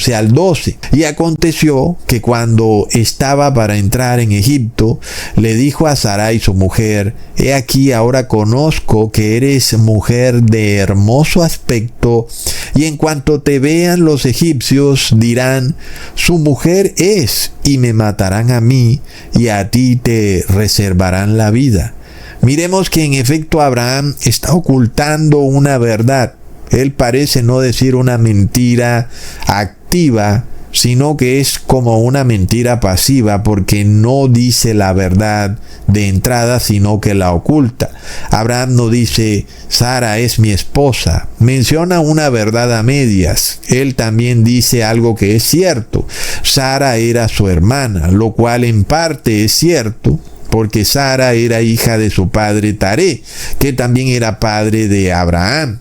al 12. Y aconteció que cuando estaba para entrar en Egipto, le dijo a Sarai su mujer: he aquí, ahora conozco que eres mujer de hermoso aspecto, y en cuanto te vean los egipcios dirán: su mujer es, y me matarán a mí, y a ti te reservarán la vida. Miremos que en efecto Abraham está ocultando una verdad. Él parece no decir una mentira activa, sino que es como una mentira pasiva, porque no dice la verdad de entrada, sino que la oculta. Abraham no dice: Sara es mi esposa. Menciona una verdad a medias. Él también dice algo que es cierto: Sara era su hermana, lo cual en parte es cierto, porque Sara era hija de su padre Taré, que también era padre de Abraham.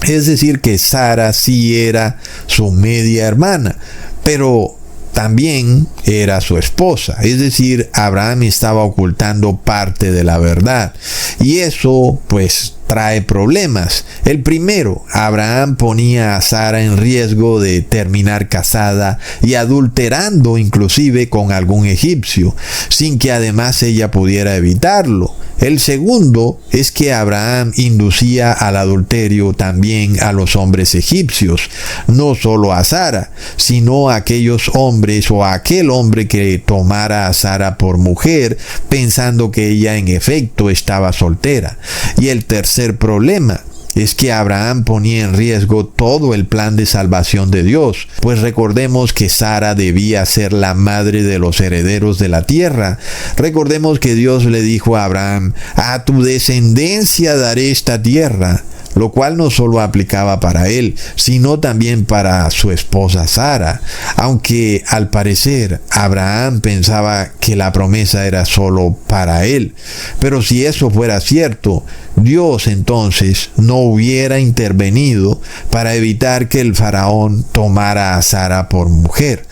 Es decir, que Sara sí era su media hermana, pero también era su esposa. Es decir, Abraham estaba ocultando parte de la verdad. Y eso, pues, trae problemas. El primero, Abraham ponía a Sara en riesgo de terminar casada y adulterando inclusive con algún egipcio, sin que además ella pudiera evitarlo. El segundo es que Abraham inducía al adulterio también a los hombres egipcios, no solo a Sara, sino a aquellos hombres o a aquel hombre que tomara a Sara por mujer, pensando que ella en efecto estaba soltera. Y el tercer problema es que Abraham ponía en riesgo todo el plan de salvación de Dios, pues recordemos que Sara debía ser la madre de los herederos de la tierra. Recordemos que Dios le dijo a Abraham: a tu descendencia daré esta tierra, lo cual no solo aplicaba para él, sino también para su esposa Sara, aunque al parecer Abraham pensaba que la promesa era solo para él. Pero si eso fuera cierto, Dios entonces no hubiera intervenido para evitar que el faraón tomara a Sara por mujer.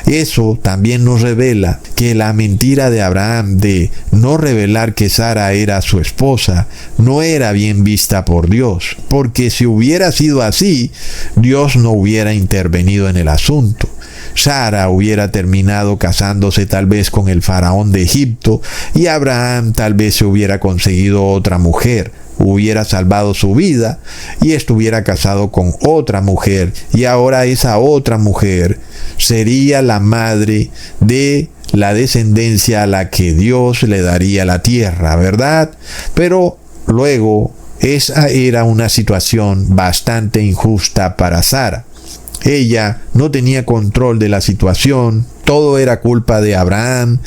Eso también nos revela que la mentira de Abraham de no revelar que Sara era su esposa no era bien vista por Dios, porque si hubiera sido así, Dios no hubiera intervenido en el asunto. Sara hubiera terminado casándose tal vez con el faraón de Egipto, y Abraham tal vez se hubiera conseguido otra mujer, hubiera salvado su vida y estuviera casado con otra mujer, y ahora esa otra mujer sería la madre de la descendencia a la que Dios le daría la tierra, ¿verdad? Pero luego esa era una situación bastante injusta para Sara. Ella no tenía control de la situación, todo era culpa de Abraham,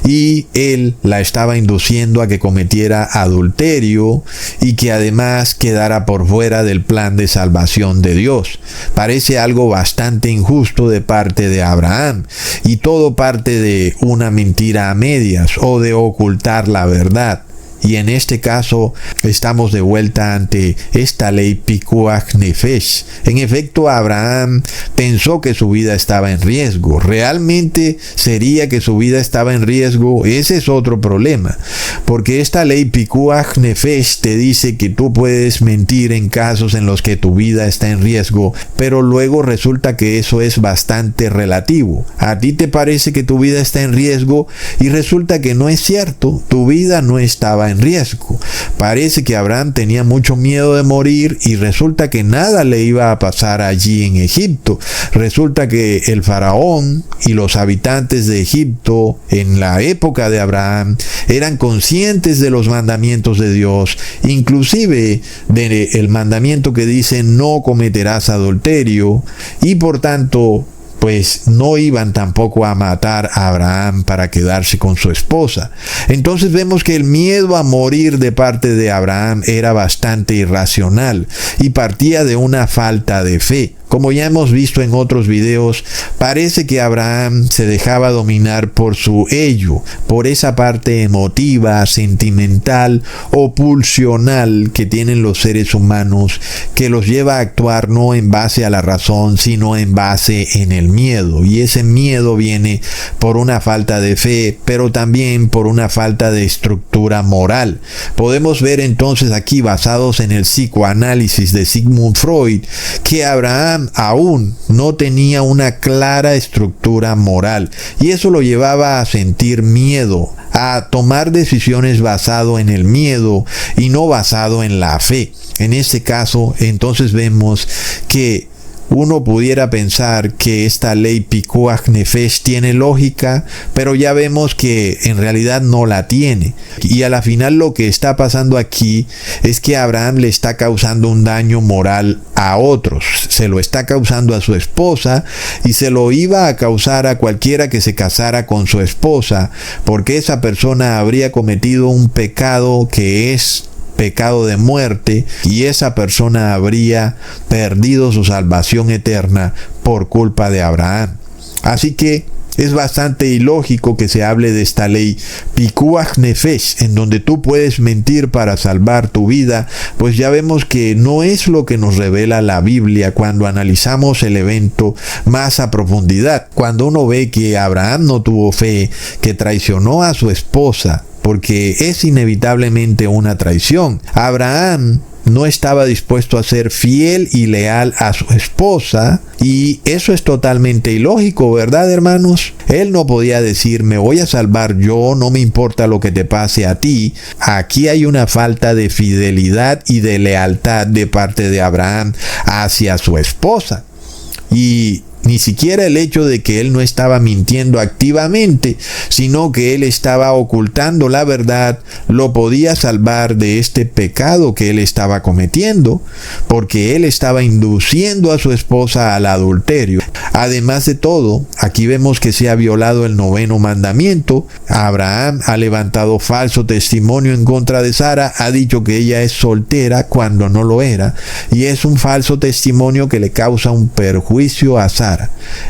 y él la estaba induciendo a que cometiera adulterio y que además quedara por fuera del plan de salvación de Dios. Parece algo bastante injusto de parte de Abraham, y todo parte de una mentira a medias o de ocultar la verdad. Y en este caso estamos de vuelta ante esta ley Pikuach Nefesh. En efecto, Abraham pensó que su vida estaba en riesgo. ¿Realmente sería que su vida estaba en riesgo? Ese es otro problema. Porque esta ley Pikuach Nefesh te dice que tú puedes mentir en casos en los que tu vida está en riesgo, pero luego resulta que eso es bastante relativo. A ti te parece que tu vida está en riesgo y resulta que no es cierto. Tu vida no estaba en riesgo. Parece que Abraham tenía mucho miedo de morir y resulta que nada le iba a pasar allí en Egipto. Resulta que el faraón y los habitantes de Egipto en la época de Abraham eran conscientes de los mandamientos de Dios, inclusive del mandamiento que dice no cometerás adulterio, y por tanto pues no iban tampoco a matar a Abraham para quedarse con su esposa. Entonces vemos que el miedo a morir de parte de Abraham era bastante irracional y partía de una falta de fe. Como ya hemos visto en otros videos, parece que Abraham se dejaba dominar por su ello, por esa parte emotiva, sentimental o pulsional que tienen los seres humanos, que los lleva a actuar no en base a la razón, sino en base en el miedo, y ese miedo viene por una falta de fe, pero también por una falta de estructura moral. Podemos ver entonces aquí, basados en el psicoanálisis de Sigmund Freud, que Abraham aún no tenía una clara estructura moral, y eso lo llevaba a sentir miedo, a tomar decisiones basado en el miedo y no basado en la fe. En este caso, entonces vemos que uno pudiera pensar que esta ley Pikuach Nefesh tiene lógica, pero ya vemos que en realidad no la tiene. Y a la final lo que está pasando aquí es que Abraham le está causando un daño moral a otros. Se lo está causando a su esposa y se lo iba a causar a cualquiera que se casara con su esposa, porque esa persona habría cometido un pecado que es pecado de muerte, y esa persona habría perdido su salvación eterna por culpa de Abraham. Así que es bastante ilógico que se hable de esta ley Pikuach Nefesh, en donde tú puedes mentir para salvar tu vida, pues ya vemos que no es lo que nos revela la Biblia cuando analizamos el evento más a profundidad. Cuando uno ve que Abraham no tuvo fe, que traicionó a su esposa, porque es inevitablemente una traición. Abraham no estaba dispuesto a ser fiel y leal a su esposa, y eso es totalmente ilógico, ¿verdad, hermanos? Él no podía decir, me voy a salvar yo, no me importa lo que te pase a ti. Aquí hay una falta de fidelidad y de lealtad de parte de Abraham hacia su esposa. Y ni siquiera el hecho de que él no estaba mintiendo activamente, sino que él estaba ocultando la verdad, lo podía salvar de este pecado que él estaba cometiendo, porque él estaba induciendo a su esposa al adulterio. Además de todo, aquí vemos que se ha violado el 9º mandamiento. Abraham ha levantado falso testimonio en contra de Sara, ha dicho que ella es soltera cuando no lo era, y es un falso testimonio que le causa un perjuicio a Sara.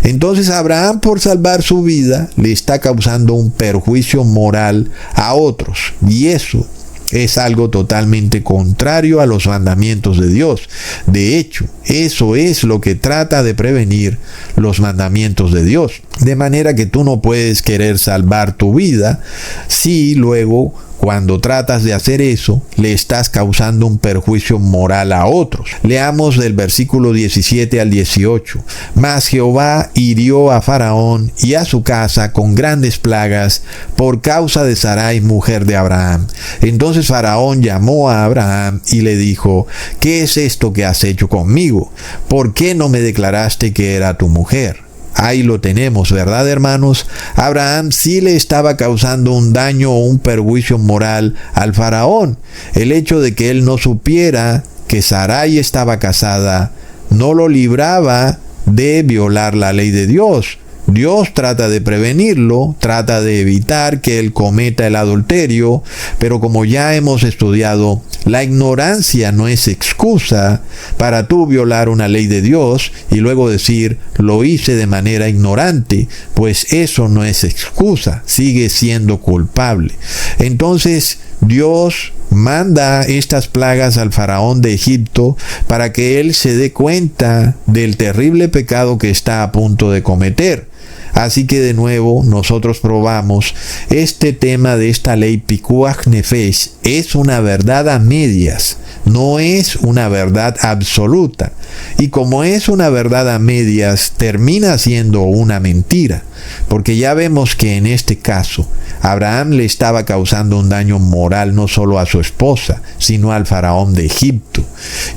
Entonces Abraham, por salvar su vida, le está causando un perjuicio moral a otros, y eso es algo totalmente contrario a los mandamientos de Dios. De hecho, eso es lo que trata de prevenir los mandamientos de Dios. De manera que tú no puedes querer salvar tu vida si luego, cuando tratas de hacer eso, le estás causando un perjuicio moral a otros. Leamos del versículo 17 al 18. Mas Jehová hirió a Faraón y a su casa con grandes plagas por causa de Sarai, mujer de Abraham. Entonces Faraón llamó a Abraham y le dijo, ¿qué es esto que has hecho conmigo? ¿Por qué no me declaraste que era tu mujer? Ahí lo tenemos, ¿verdad, hermanos? Abraham sí le estaba causando un daño o un perjuicio moral al faraón. El hecho de que él no supiera que Sarai estaba casada no lo libraba de violar la ley de Dios. Dios trata de prevenirlo, trata de evitar que él cometa el adulterio, pero como ya hemos estudiado, la ignorancia no es excusa para tú violar una ley de Dios y luego decir, lo hice de manera ignorante, pues eso no es excusa, sigue siendo culpable. Entonces, Dios manda estas plagas al faraón de Egipto para que él se dé cuenta del terrible pecado que está a punto de cometer. Así que de nuevo nosotros probamos este tema de esta ley Pikuach Nefesh es una verdad a medias, no es una verdad absoluta. Y como es una verdad a medias, termina siendo una mentira, porque ya vemos que en este caso Abraham le estaba causando un daño moral no solo a su esposa, sino al faraón de Egipto.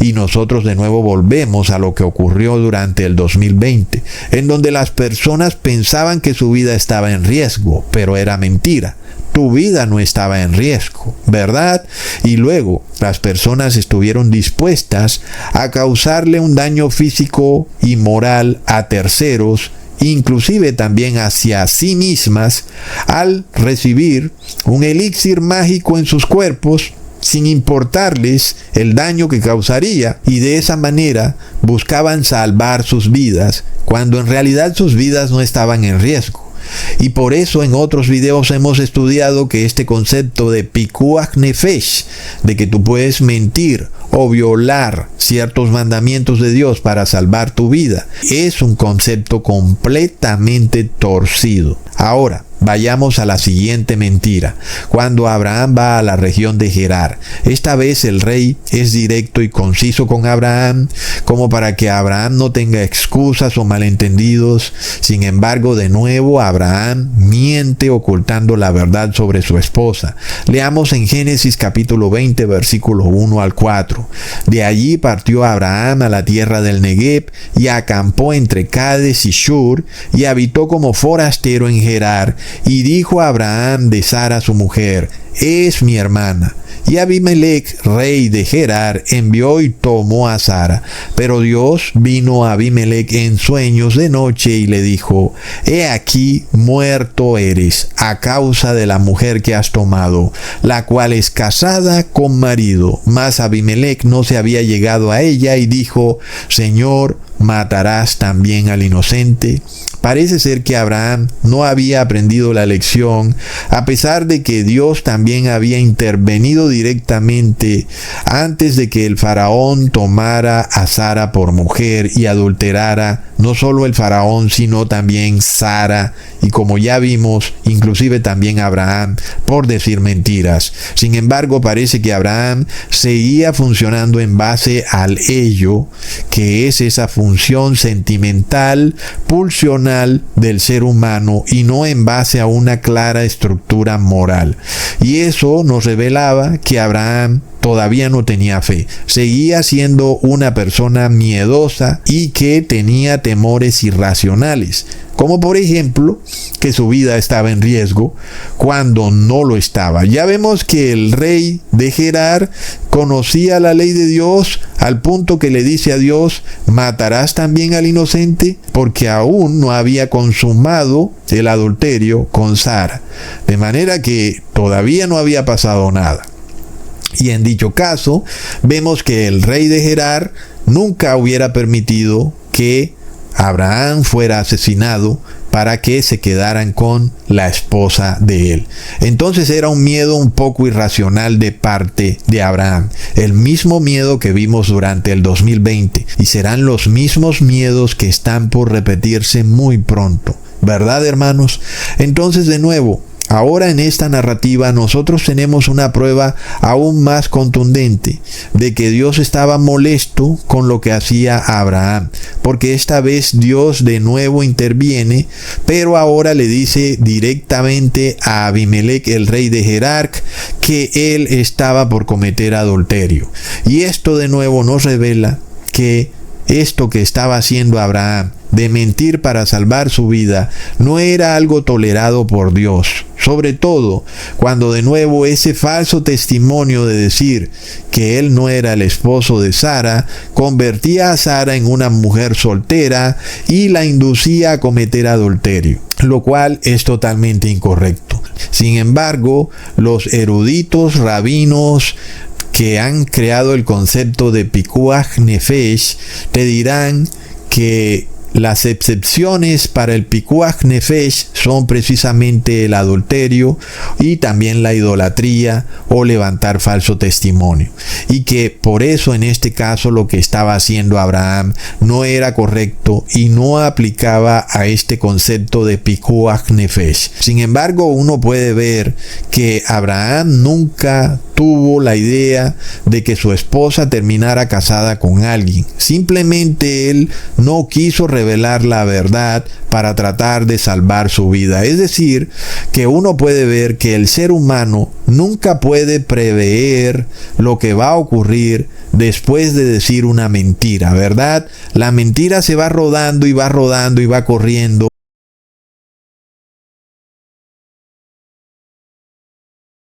Y nosotros de nuevo volvemos a lo que ocurrió durante el 2020, en donde las personas pensaban que su vida estaba en riesgo, pero era mentira. Tu vida no estaba en riesgo, ¿verdad? Y luego las personas estuvieron dispuestas a causarle un daño físico y moral a terceros, inclusive también hacia sí mismas, al recibir un elixir mágico en sus cuerpos, sin importarles el daño que causaría, y de esa manera buscaban salvar sus vidas, cuando en realidad sus vidas no estaban en riesgo. Y por eso en otros videos hemos estudiado que este concepto de Pikuach Nefesh, de que tú puedes mentir o violar ciertos mandamientos de Dios para salvar tu vida. Es un concepto completamente torcido. Ahora, vayamos a la siguiente mentira. Cuando Abraham va a la región de Gerar, esta vez el rey es directo y conciso con Abraham, como para que Abraham no tenga excusas o malentendidos. Sin embargo, de nuevo, Abraham miente ocultando la verdad sobre su esposa. Leamos en Génesis capítulo 20, versículos 1 al 4. De allí partió Abraham a la tierra del Negev y acampó entre Cades y Shur y habitó como forastero en Gerar. Y dijo Abraham de Sara su mujer: es mi hermana. Y Abimelech, rey de Gerar, envió y tomó a Sara. Pero Dios vino a Abimelech en sueños de noche y le dijo: he aquí, muerto eres a causa de la mujer que has tomado, la cual es casada con marido. Mas Abimelech no se había llegado a ella y dijo: Señor, ¿matarás también al inocente? Parece ser que Abraham no había aprendido la lección, a pesar de que Dios también había intervenido directamente antes de que el faraón tomara a Sara por mujer y adulterara no solo el faraón, sino también Sara, y como ya vimos, inclusive también Abraham, por decir mentiras. Sin embargo, parece que Abraham seguía funcionando en base al ello, que es esa función sentimental, pulsional del ser humano, y no en base a una clara estructura moral. Y eso nos revelaba que Abraham todavía no tenía fe, seguía siendo una persona miedosa y que tenía temores irracionales, como por ejemplo que su vida estaba en riesgo cuando no lo estaba. Ya vemos que el rey de Gerar conocía la ley de Dios al punto que le dice a Dios: ¿matarás también al inocente? Porque aún no había consumado el adulterio con Sara, de manera que todavía no había pasado nada. Y en dicho caso, vemos que el rey de Gerar nunca hubiera permitido que Abraham fuera asesinado para que se quedaran con la esposa de él. Entonces era un miedo un poco irracional de parte de Abraham, el mismo miedo que vimos durante el 2020, y serán los mismos miedos que están por repetirse muy pronto, ¿verdad, hermanos? Entonces, de nuevo, ahora en esta narrativa nosotros tenemos una prueba aún más contundente de que Dios estaba molesto con lo que hacía Abraham, porque esta vez Dios de nuevo interviene, pero ahora le dice directamente a Abimelech, el rey de Gerar, que él estaba por cometer adulterio. Y esto de nuevo nos revela que esto que estaba haciendo Abraham, de mentir para salvar su vida, no era algo tolerado por Dios. Sobre todo cuando de nuevo ese falso testimonio de decir que él no era el esposo de Sara convertía a Sara en una mujer soltera y la inducía a cometer adulterio, lo cual es totalmente incorrecto. Sin embargo, los eruditos rabinos que han creado el concepto de Pikuach Nefesh te dirán que las excepciones para el Pikuach Nefesh son precisamente el adulterio y también la idolatría o levantar falso testimonio. Y que por eso en este caso lo que estaba haciendo Abraham no era correcto y no aplicaba a este concepto de Pikuach Nefesh. Sin embargo, uno puede ver que Abraham nunca tuvo la idea de que su esposa terminara casada con alguien. Simplemente él no quiso revelar la verdad para tratar de salvar su vida. Es decir, que uno puede ver que el ser humano nunca puede prever lo que va a ocurrir después de decir una mentira, ¿verdad? La mentira se va rodando y va corriendo